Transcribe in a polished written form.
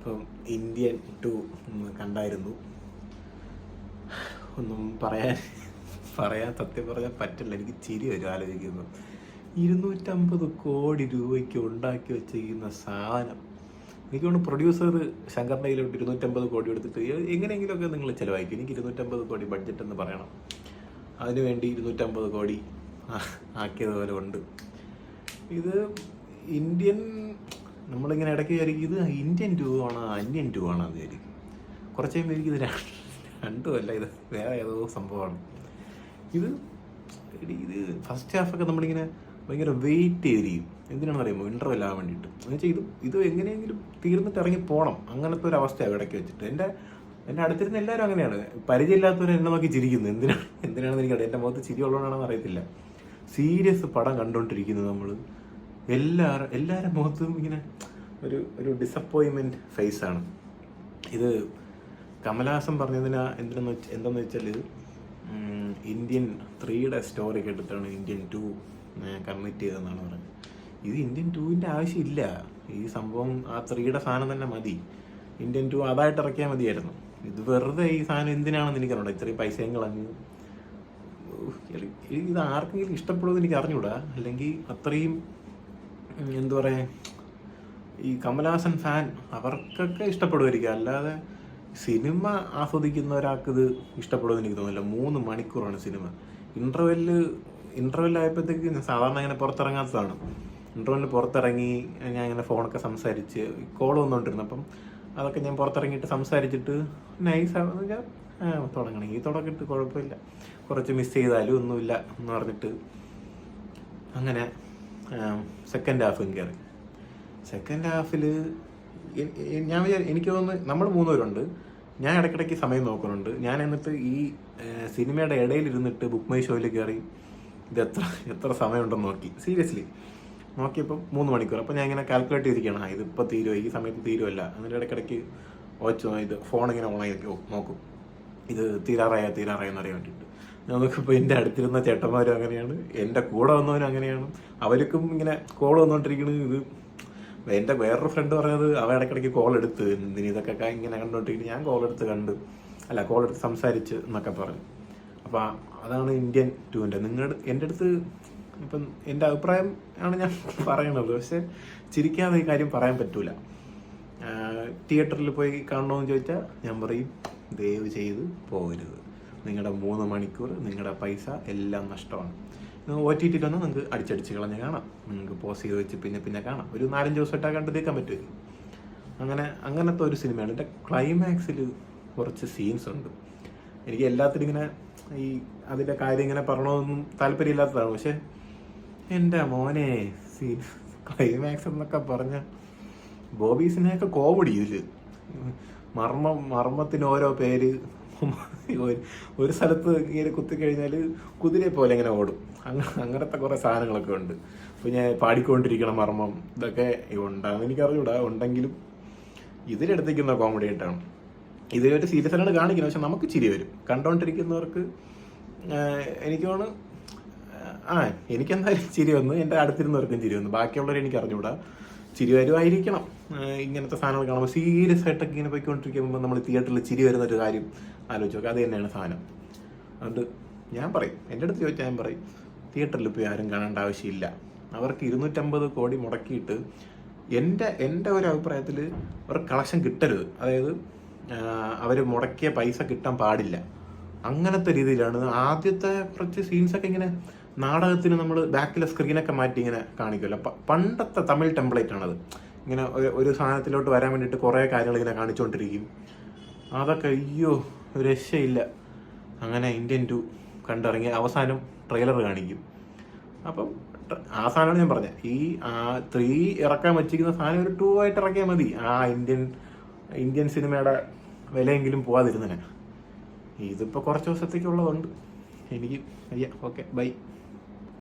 അപ്പം ഇന്ത്യൻ 2 കണ്ടായിരുന്നു. ഒന്നും പറയാൻ സത്യം പറഞ്ഞാൽ പറ്റില്ല. എനിക്ക് ചിരി വരും ആലോചിക്കുന്നു. 250 കോടി രൂപയ്ക്ക് ഉണ്ടാക്കി വെച്ചിരിക്കുന്ന സാധനം. എനിക്ക് തോന്നുന്നു പ്രൊഡ്യൂസർ ശങ്കറിൻ്റെ കയ്യിലോട്ട് 250 കോടി എടുത്തിട്ട് എങ്ങനെയെങ്കിലുമൊക്കെ നിങ്ങൾ ചിലവായിരിക്കും. എനിക്ക് 250 കോടി ബഡ്ജറ്റ് എന്ന് പറയണം. അതിനുവേണ്ടി 250 കോടി ആക്കിയതുപോലെ ഉണ്ട്. ഇത് ഇന്ത്യൻ, നമ്മളിങ്ങനെ ഇടയ്ക്ക് വിചാരിക്കും ഇത് ഇന്ത്യൻ 2 ആണോ അന്യൻ 2 ആണോ എന്ന് വിചാരിക്കും. കുറച്ച് കഴിയുമ്പോൾ എനിക്കിത് രണ്ടുമല്ല, ഇത് വേറെ ഏതോ സംഭവമാണ്. ഇത് ഫസ്റ്റ് ഹാഫൊക്കെ നമ്മളിങ്ങനെ ഭയങ്കര വെയിറ്റ് ചെയ്തിരിക്കും. എന്തിനാണെന്ന് അറിയുമ്പോൾ ഇൻ്റർവെൽ ആകാൻ വേണ്ടിയിട്ട്. എന്ന് വെച്ചാൽ ഇത് എങ്ങനെയെങ്കിലും തീർന്നിട്ട് ഇറങ്ങി പോകണം, അങ്ങനത്തെ ഒരു അവസ്ഥയാണ് ഇടയ്ക്ക് വെച്ചിട്ട്. എൻ്റെ അടുത്തിരുന്ന എല്ലാവരും അങ്ങനെയാണ്. പരിചയമില്ലാത്തവർ എന്നെ നോക്കി ചിരിക്കുന്നു. എന്തിനാണെന്ന് എനിക്കറിയാം. എൻ്റെ മുഖത്ത് ചിരി ഉള്ളതാണെന്ന് അറിയത്തില്ല. സീരിയസ് പടം കണ്ടുകൊണ്ടിരിക്കുന്നത് നമ്മൾ എല്ലാവരുടെ മുഖത്തും ഇങ്ങനെ ഒരു ഡിസപ്പോയിൻമെൻറ്റ് ഫേസാണ്. ഇത് കമലഹാസൻ പറഞ്ഞതിന് എന്താണെന്ന് വെച്ചാൽ ഇന്ത്യൻ 3യുടെ സ്റ്റോറി കേട്ടിട്ടാണ് ഇന്ത്യൻ 2 കമ്മിറ്റ് ചെയ്തതെന്നാണ് പറഞ്ഞത്. ഇത് ഇന്ത്യൻ 2ൻ്റെ ആവശ്യമില്ല. ഈ സംഭവം ആ 3യുടെ സാധനം തന്നെ മതി. ഇന്ത്യൻ 2 അതായിട്ട് ഇറക്കിയാൽ മതിയായിരുന്നു. ഇത് വെറുതെ ഈ സാധനം എന്തിനാണെന്ന് എനിക്കറിഞ്ഞൂടാ. ഇത്രയും പൈസയും കളഞ്ഞ് ഇത് ആർക്കെങ്കിലും ഇഷ്ടപ്പെടുമെന്ന് എനിക്ക് അറിഞ്ഞൂടാ. അല്ലെങ്കിൽ അത്രയും എന്താ പറയുക, ഈ കമലഹാസൻ ഫാൻ അവർക്കൊക്കെ ഇഷ്ടപ്പെടുമായിരിക്കും. അല്ലാതെ സിനിമ ആസ്വദിക്കുന്ന ഒരാൾക്ക് ഇത് ഇഷ്ടപ്പെടുമെന്ന് എനിക്ക് തോന്നുന്നില്ല. 3 മണിക്കൂറാണ് സിനിമ. ഇൻ്റർവെല്ലായപ്പോഴത്തേക്ക് ഞാൻ സാധാരണ അങ്ങനെ പുറത്തിറങ്ങാത്തതാണ്. ഇൻ്റർവെല്ലിൽ പുറത്തിറങ്ങി ഞാൻ ഇങ്ങനെ ഫോണൊക്കെ സംസാരിച്ച് കോൾ വന്നുകൊണ്ടിരുന്നു. അപ്പം അതൊക്കെ ഞാൻ പുറത്തിറങ്ങിയിട്ട് സംസാരിച്ചിട്ട് നൈസാണെന്ന് വെച്ചാൽ തുടങ്ങണമെങ്കിൽ തുടങ്ങിയിട്ട് കുഴപ്പമില്ല, കുറച്ച് മിസ് ചെയ്താലും ഒന്നുമില്ല എന്ന് പറഞ്ഞിട്ട് അങ്ങനെ സെക്കൻഡ് ഹാഫും കയറി. സെക്കൻഡ് ഹാഫിൽ എനിക്ക് തോന്നുന്നു നമ്മൾ 3 പേരുണ്ട്. ഞാൻ ഇടയ്ക്കിടയ്ക്ക് സമയം നോക്കുന്നുണ്ട്. ഞാൻ എന്നിട്ട് ഈ സിനിമയുടെ ഇടയിലിരുന്നിട്ട് ബുക്ക് മൈ ഷോയിൽ കയറി ഇത് എത്ര സമയമുണ്ടെന്ന് നോക്കി. സീരിയസ്ലി നോക്കിയപ്പോൾ 3 മണിക്കൂർ. അപ്പോൾ ഞാൻ ഇങ്ങനെ കാൽക്കുലേറ്റ് ചെയ്തിരിക്കുകയാണ്, ഇതിപ്പോൾ തീരുമോ, ഈ സമയത്ത് തീരുമല്ല. എന്നിട്ട് ഇടയ്ക്കിടയ്ക്ക് ഇത് ഫോണിങ്ങനെ ഓണായി നോക്കും, ഇത് തീരാറായെന്ന് അറിയാൻ വേണ്ടിയിട്ട്. നമുക്കിപ്പോൾ എൻ്റെ അടുത്തിരുന്ന ചേട്ടന്മാരും അങ്ങനെയാണ്, എൻ്റെ കൂടെ വന്നവനും അങ്ങനെയാണ്. അവർക്കും ഇങ്ങനെ കോൾ വന്നുകൊണ്ടിരിക്കുന്നത്. ഇത് എൻ്റെ വേറൊരു ഫ്രണ്ട് പറഞ്ഞത് അവ ഇടയ്ക്കിടയ്ക്ക് കോൾ എടുത്ത് ഇതൊക്കെ ഇങ്ങനെ കണ്ടുകൊണ്ടിരിക്കുന്നത്. ഞാൻ കോൾ എടുത്ത് സംസാരിച്ച് എന്നൊക്കെ പറഞ്ഞു. അപ്പോൾ അതാണ് ഇന്ത്യൻ 2ൻ്റെ. എൻ്റെ അടുത്ത് ഇപ്പം എൻ്റെ അഭിപ്രായം ആണ് ഞാൻ പറയണത്. പക്ഷെ ചിരിക്കാതെ ഈ കാര്യം പറയാൻ പറ്റൂല. തിയേറ്ററിൽ പോയി കാണണമെന്ന് ചോദിച്ചാൽ ഞാൻ പറയും ദയവ് ചെയ്ത് പോകരുത്. നിങ്ങളുടെ 3 മണിക്കൂർ നിങ്ങളുടെ പൈസ എല്ലാം നഷ്ടമാണ്. OTT വന്നാൽ നിങ്ങൾക്ക് അടിച്ചടിച്ച് കളഞ്ഞ് കാണാം. നിങ്ങൾക്ക് പോസ് ചെയ്ത് വെച്ച് പിന്നെ കാണാം. ഒരു 4-5 ദിവസമായിട്ടാണ് കണ്ടു തീർക്കാൻ പറ്റും. അങ്ങനത്തെ ഒരു സിനിമയാണ്. എൻ്റെ ക്ലൈമാക്സിൽ കുറച്ച് സീൻസ് ഉണ്ട്. എനിക്ക് എല്ലാത്തിനും ഇങ്ങനെ അതിൻ്റെ കാര്യം ഇങ്ങനെ പറയണമെന്നും താല്പര്യമില്ലാത്തതാണ്. പക്ഷെ എൻ്റെ മോനെ ക്ലൈമാക്സ് എന്നൊക്കെ പറഞ്ഞ ബോബീസിനെയൊക്കെ കോമഡി ഇതിൽ മർമ്മത്തിന് ഓരോ പേര്. ഒരു സ്ഥലത്ത് ഇങ്ങനെ കുത്തിക്കഴിഞ്ഞാൽ കുതിരയെ പോലെ ഇങ്ങനെ ഓടും. അങ്ങനത്തെ കുറേ സാധനങ്ങളൊക്കെ ഉണ്ട്. അപ്പോൾ ഞാൻ പാടിക്കൊണ്ടിരിക്കണം മർമ്മം, ഇതൊക്കെ ഉണ്ടാകും. എനിക്കറിഞ്ഞൂടാ, ഉണ്ടെങ്കിലും ഇതിലെടുത്തിരിക്കുന്ന കോമഡി ആയിട്ടാണ്. ഇതിലൊരു സീരിയസ് ആയിട്ട് കാണിക്കുന്നത്. പക്ഷെ നമുക്ക് ചിരി വരും കണ്ടുകൊണ്ടിരിക്കുന്നവർക്ക്. എനിക്ക് തോന്നുന്നു എനിക്കെന്തായാലും ചിരി വന്നു, എൻ്റെ അടുത്തിരുന്നവർക്കും ചിരി വന്നു. ബാക്കിയുള്ളവരെ എനിക്ക് അറിഞ്ഞൂടാ, ചിരി വരുമായിരിക്കണം. ഇങ്ങനത്തെ സാധനങ്ങൾ കാണുമ്പോൾ സീരിയസ് ആയിട്ടൊക്കെ ഇങ്ങനെ പോയിക്കൊണ്ടിരിക്കുമ്പോൾ നമ്മൾ തിയേറ്ററിൽ ചിരി വരുന്നൊരു കാര്യം ആലോചിച്ച് നോക്കുക. അത് തന്നെയാണ് സാധനം. അതുകൊണ്ട് ഞാൻ പറയും, എൻ്റെ അടുത്ത് ചോദിച്ചാൽ ഞാൻ പറയും തിയേറ്ററിൽ പോയി ആരും കാണേണ്ട ആവശ്യമില്ല. അവർക്ക് 250 കോടി മുടക്കിയിട്ട് എൻ്റെ ഒരു അഭിപ്രായത്തിൽ അവർ കളക്ഷൻ കിട്ടരുത്. അതായത് അവർ മുടക്കിയ പൈസ കിട്ടാൻ പാടില്ല. അങ്ങനത്തെ രീതിയിലാണ് ആദ്യത്തെ കുറച്ച് സീൻസൊക്കെ ഇങ്ങനെ നാടകത്തിന് നമ്മൾ ബാക്കിലെ സ്ക്രീനൊക്കെ മാറ്റി ഇങ്ങനെ കാണിക്കുമല്ലോ. പണ്ടത്തെ തമിഴ് ടെംപ്ലേറ്റ് ആണത്. ഇങ്ങനെ ഒരു സാധനത്തിലോട്ട് വരാൻ വേണ്ടിയിട്ട് കുറേ കാര്യങ്ങൾ ഇങ്ങനെ കാണിച്ചുകൊണ്ടിരിക്കും. അതൊക്കെ അയ്യോ രക്ഷയില്ല. അങ്ങനെ ഇന്ത്യൻ 2 കണ്ടിറങ്ങി അവസാനം ട്രെയിലർ കാണിക്കും. അപ്പം ആ സാധനമാണ് ഞാൻ പറഞ്ഞത്. ഈ 3 ഇറക്കാൻ വെച്ചിരിക്കുന്ന സാധനം ഒരു 2 ആയിട്ട് ഇറക്കിയാൽ മതി. ആ ഇന്ത്യൻ സിനിമയുടെ വിലയെങ്കിലും പോവാതിരുന്നതിന്. ഇതിപ്പോൾ കുറച്ച് ദിവസത്തേക്കുള്ളതുണ്ട്. എനിക്ക് ഓക്കെ ബൈ.